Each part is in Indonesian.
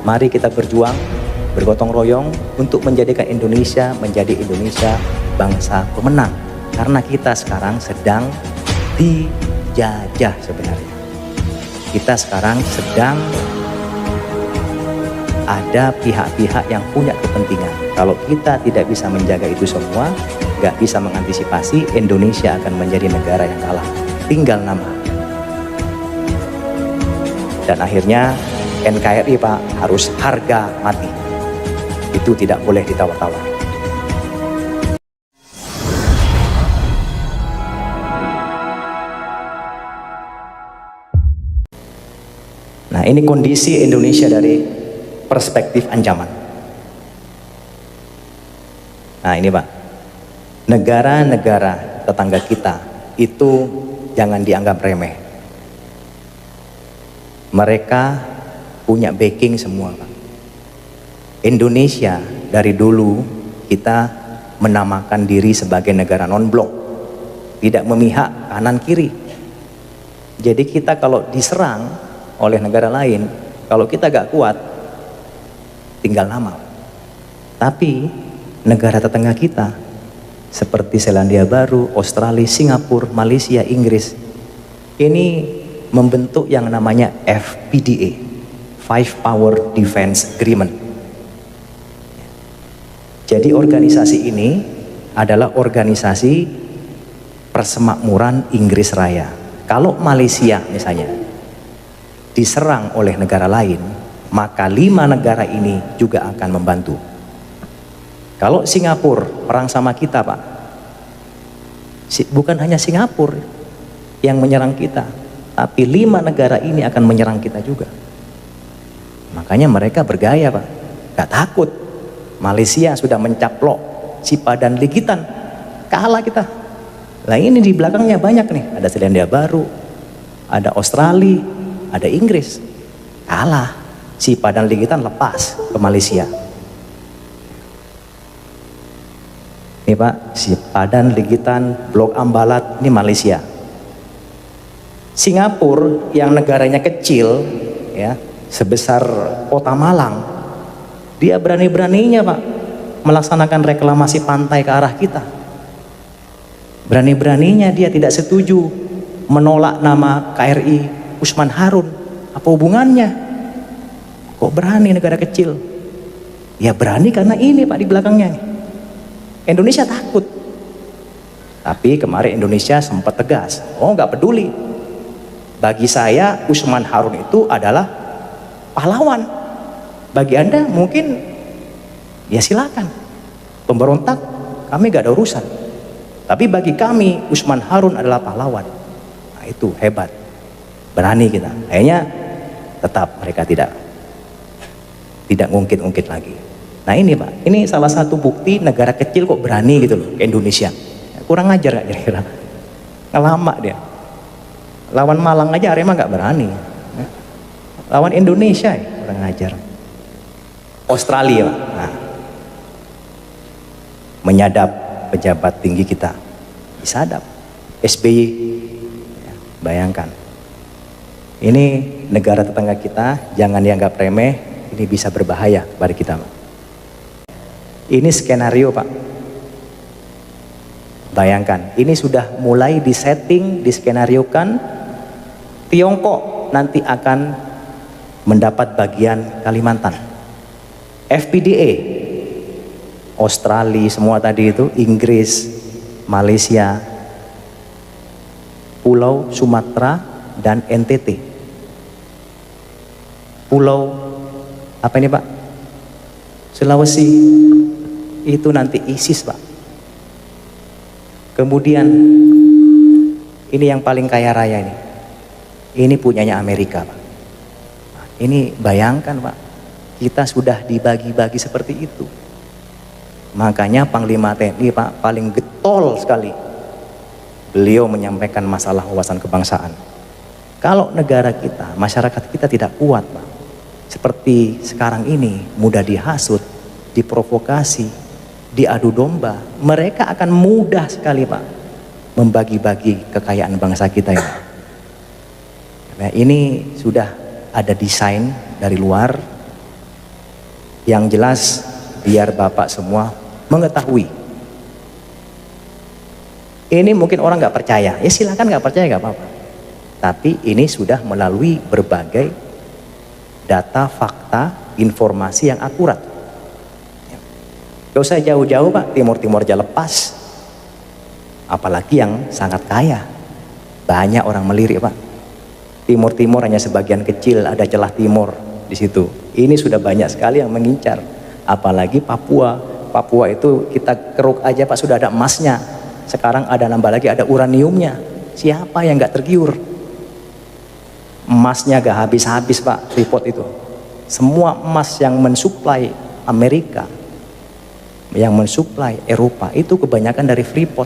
Mari kita berjuang, bergotong royong untuk menjadikan Indonesia menjadi Indonesia bangsa pemenang. Karena kita sekarang sedang dijajah sebenarnya. Kita sekarang sedang ada pihak-pihak yang punya kepentingan. Kalau kita tidak bisa menjaga itu semua, nggak bisa mengantisipasi, Indonesia akan menjadi negara yang kalah. Tinggal nama. Dan akhirnya NKRI Pak harus harga mati. Itu tidak boleh ditawar-tawar. Nah, ini kondisi Indonesia dari perspektif ancaman. Nah, ini Pak, negara-negara tetangga kita itu jangan dianggap remeh. Mereka punya backing semua Pak. Indonesia dari dulu kita menamakan diri sebagai negara non-blok, tidak memihak kanan kiri. Jadi kita kalau diserang oleh negara lain, kalau kita gak kuat, tinggal nama. Tapi negara tetangga kita seperti Selandia Baru, Australia, Singapura, Malaysia, Inggris, ini membentuk yang namanya FPDA, Five Power Defense Agreement. Jadi organisasi ini adalah organisasi persemakmuran Inggris Raya. Kalau Malaysia misalnya diserang oleh negara lain, maka 5 negara ini juga akan membantu. Kalau Singapura perang sama kita Pak, bukan hanya Singapura yang menyerang kita, tapi 5 negara ini akan menyerang kita juga. Makanya mereka bergaya Pak, gak takut. Malaysia sudah mencaplok Sipadan Ligitan, kalah kita. Nah ini di belakangnya banyak nih, ada Selandia Baru, ada Australia, ada Inggris, kalah. Sipadan Ligitan lepas ke Malaysia. Ini Pak, Sipadan Ligitan, Blok Ambalat, ini Malaysia. Singapura yang negaranya kecil ya, sebesar kota Malang, dia berani-beraninya Pak melaksanakan reklamasi pantai ke arah kita. Berani-beraninya dia tidak setuju menolak nama KRI Usman Harun. Apa hubungannya? Kok berani negara kecil? Ya berani karena ini Pak di belakangnya. Indonesia takut. Tapi kemarin Indonesia sempat tegas. Oh nggak peduli. Bagi saya Usman Harun itu adalah pahlawan. Bagi Anda mungkin ya silakan. Pemberontak kami gak ada urusan. Tapi bagi kami Usman Harun adalah pahlawan. Nah itu hebat. Berani kita. Akhirnya tetap mereka tidak ngungkit-ngungkit lagi. Nah ini Pak, ini salah satu bukti negara kecil kok berani gitu loh ke Indonesia. Kurang ajar gak kira-kira? Ngelama dia. Lawan Malang aja Arema gak berani. Lawan Indonesia ya kurang ajar. Australia Pak. Nah, menyadap pejabat tinggi kita, disadap. SBY ya, bayangkan ini negara tetangga kita, jangan dianggap remeh, ini bisa berbahaya kepada kita Pak. Ini skenario Pak, bayangkan ini sudah mulai disetting, diskenariokan. Tiongkok nanti akan mendapat bagian Kalimantan. FPDA, Australia semua tadi itu, Inggris, Malaysia, Pulau Sumatera dan NTT. Pulau apa ini Pak? Sulawesi itu nanti ISIS Pak. Kemudian ini yang paling kaya raya ini. Ini punyanya Amerika Pak. Ini bayangkan Pak, kita sudah dibagi-bagi seperti itu. Makanya Panglima TNI Pak paling getol sekali. Beliau menyampaikan masalah wawasan kebangsaan. Kalau negara kita, masyarakat kita tidak kuat Pak, seperti sekarang ini, mudah dihasut, diprovokasi, diadu domba, mereka akan mudah sekali Pak membagi-bagi kekayaan bangsa kita ini. Nah, ini sudah ada desain dari luar, Yang jelas biar Bapak semua mengetahui. Ini mungkin orang nggak percaya, ya silakan nggak percaya nggak apa-apa. Tapi ini sudah melalui berbagai data, fakta, informasi yang akurat. Gak usah jauh-jauh Pak, Timur-Timur aja lepas. Apalagi yang sangat kaya. Banyak orang melirik Pak. Timur-Timur hanya sebagian kecil, ada celah timur di situ. Ini sudah banyak sekali yang mengincar. Apalagi Papua. Papua itu kita keruk aja Pak, sudah ada emasnya. Sekarang ada nambah lagi, ada uraniumnya. Siapa yang nggak tergiur? Emasnya gak habis-habis Pak, Freeport itu. Semua emas yang mensuplai Amerika, yang mensuplai Eropa, itu kebanyakan dari Freeport.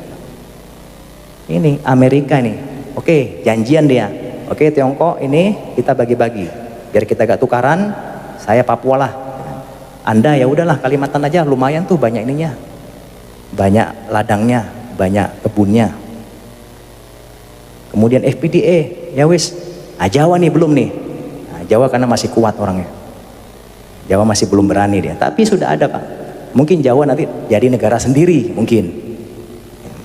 Ini Amerika nih, oke janjian dia, oke Tiongkok ini kita bagi-bagi, biar kita gak tukaran, saya Papua lah. Anda ya udahlah Kalimantan aja, lumayan tuh banyak ininya, banyak ladangnya, banyak kebunnya. Kemudian FPDA, ya wis. Jawa nih belum nih. Jawa karena masih kuat orangnya. Jawa masih belum berani dia. Tapi sudah ada Pak. Mungkin Jawa nanti jadi negara sendiri mungkin.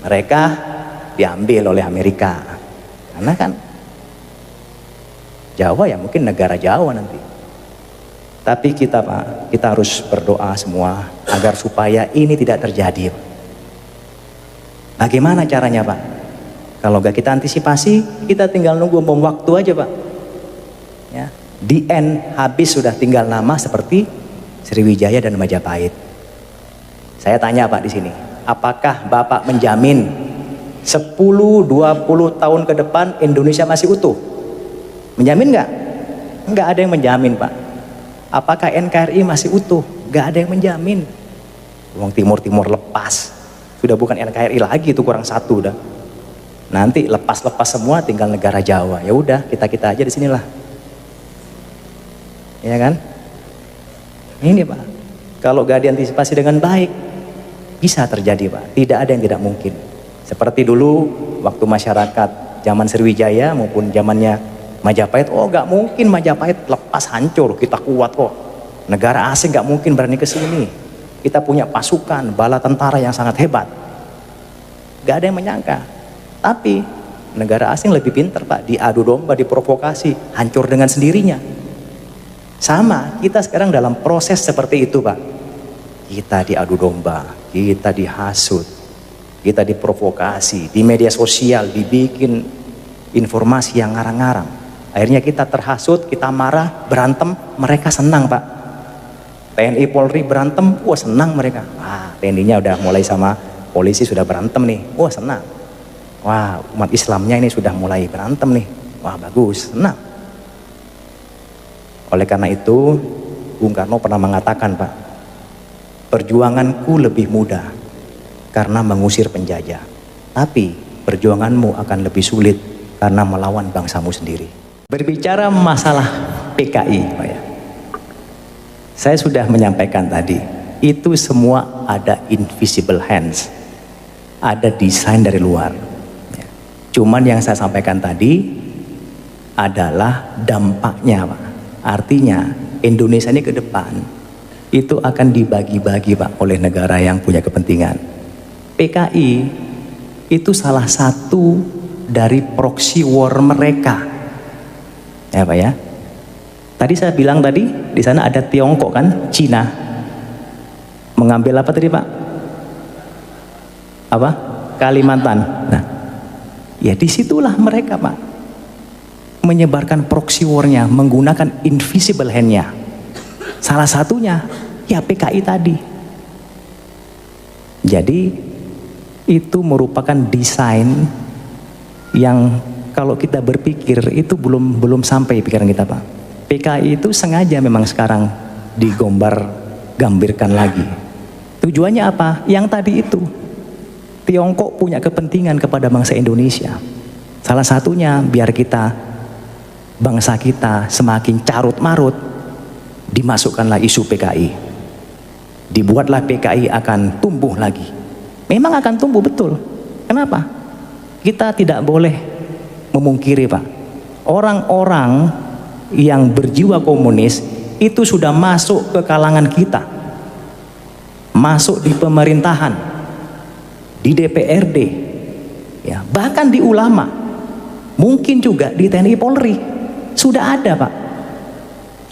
Mereka diambil oleh Amerika. Karena kan Jawa ya mungkin negara Jawa nanti. Tapi kita Pak, kita harus berdoa semua agar supaya ini tidak terjadi. Bagaimana caranya Pak? Kalau gak kita antisipasi, kita tinggal nunggu bom waktu aja Pak. Ya, the end habis sudah tinggal nama seperti Sriwijaya dan Majapahit. Saya tanya Pak di sini, apakah Bapak menjamin 10-20 tahun ke depan Indonesia masih utuh? Menjamin nggak? Nggak ada yang menjamin Pak. Apakah NKRI masih utuh? Nggak ada yang menjamin. Uang Timur-Timur lepas, sudah bukan NKRI lagi, itu kurang satu dah. Nanti lepas-lepas semua tinggal negara Jawa. Ya udah, kita-kita aja di sinilah. Ya kan? Ini Pak. Kalau gak diantisipasi dengan baik, bisa terjadi Pak. Tidak ada yang tidak mungkin. Seperti dulu waktu masyarakat zaman Sriwijaya maupun zamannya Majapahit, oh gak mungkin Majapahit lepas hancur, kita kuat kok. Negara asing gak mungkin berani ke sini. Kita punya pasukan, bala tentara yang sangat hebat. Gak ada yang menyangka. Tapi negara asing lebih pintar Pak, diadu domba, diprovokasi, hancur dengan sendirinya. Sama, kita sekarang dalam proses seperti itu Pak. Kita diadu domba, kita dihasut, kita diprovokasi, di media sosial dibikin informasi yang ngarang-ngarang. Akhirnya kita terhasut, kita marah, berantem, mereka senang Pak. TNI Polri berantem, wah senang mereka. Wah, TNI-nya udah mulai sama polisi sudah berantem nih, wah senang. Wah, umat Islamnya ini sudah mulai berantem nih. Wah, bagus, senang. Oleh karena itu, Bung Karno pernah mengatakan, Pak, perjuanganku lebih mudah karena mengusir penjajah. Tapi perjuanganmu akan lebih sulit karena melawan bangsamu sendiri. Berbicara masalah PKI, Pak ya. Saya sudah menyampaikan tadi, itu semua ada invisible hands. Ada desain dari luar. Cuman yang saya sampaikan tadi adalah dampaknya Pak. Artinya Indonesia ini ke depan itu akan dibagi-bagi Pak oleh negara yang punya kepentingan. PKI itu salah satu dari proxy war mereka. Ya Pak ya. Tadi saya bilang tadi di sana ada Tiongkok kan, Cina. Mengambil apa tadi Pak? Apa? Kalimantan. Nah, ya disitulah mereka Pak menyebarkan proxy war-nya menggunakan invisible hand-nya. Salah satunya ya PKI tadi. Jadi itu merupakan desain yang kalau kita berpikir itu belum sampai pikiran kita Pak. PKI itu sengaja memang sekarang gambirkan lagi. Tujuannya apa? Yang tadi itu. Tiongkok punya kepentingan kepada bangsa Indonesia. Salah satunya biar kita, bangsa kita semakin carut marut, dimasukkanlah isu PKI. Dibuatlah PKI akan tumbuh lagi. Memang akan tumbuh betul. Kenapa? Kita tidak boleh memungkiri Pak. Orang-orang yang berjiwa komunis itu sudah masuk ke kalangan kita, masuk di pemerintahan, di DPRD, ya, bahkan di ulama, mungkin juga di TNI Polri sudah ada, Pak.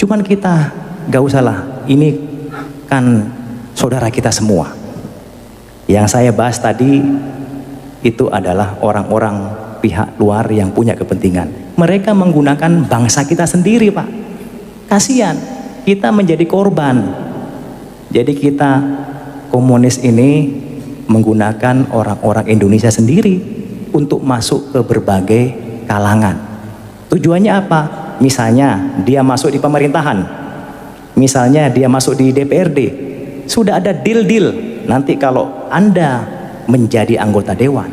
Cuman kita gak usah lah, ini kan saudara kita semua. Yang saya bahas tadi itu adalah orang-orang pihak luar yang punya kepentingan. Mereka menggunakan bangsa kita sendiri, Pak. Kasihan, kita menjadi korban. Jadi kita komunis ini menggunakan orang-orang Indonesia sendiri untuk masuk ke berbagai kalangan. Tujuannya apa? Misalnya dia masuk di pemerintahan, misalnya dia masuk di DPRD, sudah ada deal-deal. Nanti kalau Anda menjadi anggota dewan,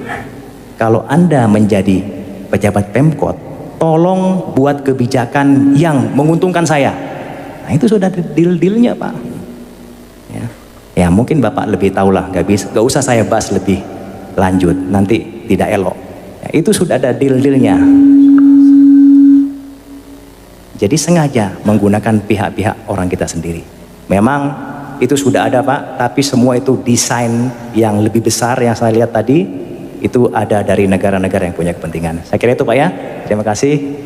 kalau Anda menjadi pejabat Pemkot, tolong buat kebijakan yang menguntungkan saya. Nah, itu sudah deal-dealnya, Pak. Ya mungkin Bapak lebih tahu lah, gak usah saya bahas lebih lanjut, nanti tidak elok. Ya, itu sudah ada deal-dealnya. Jadi sengaja menggunakan pihak-pihak orang kita sendiri. Memang itu sudah ada, Pak, tapi semua itu desain yang lebih besar yang saya lihat tadi, itu ada dari negara-negara yang punya kepentingan. Saya kira itu, Pak, ya. Terima kasih.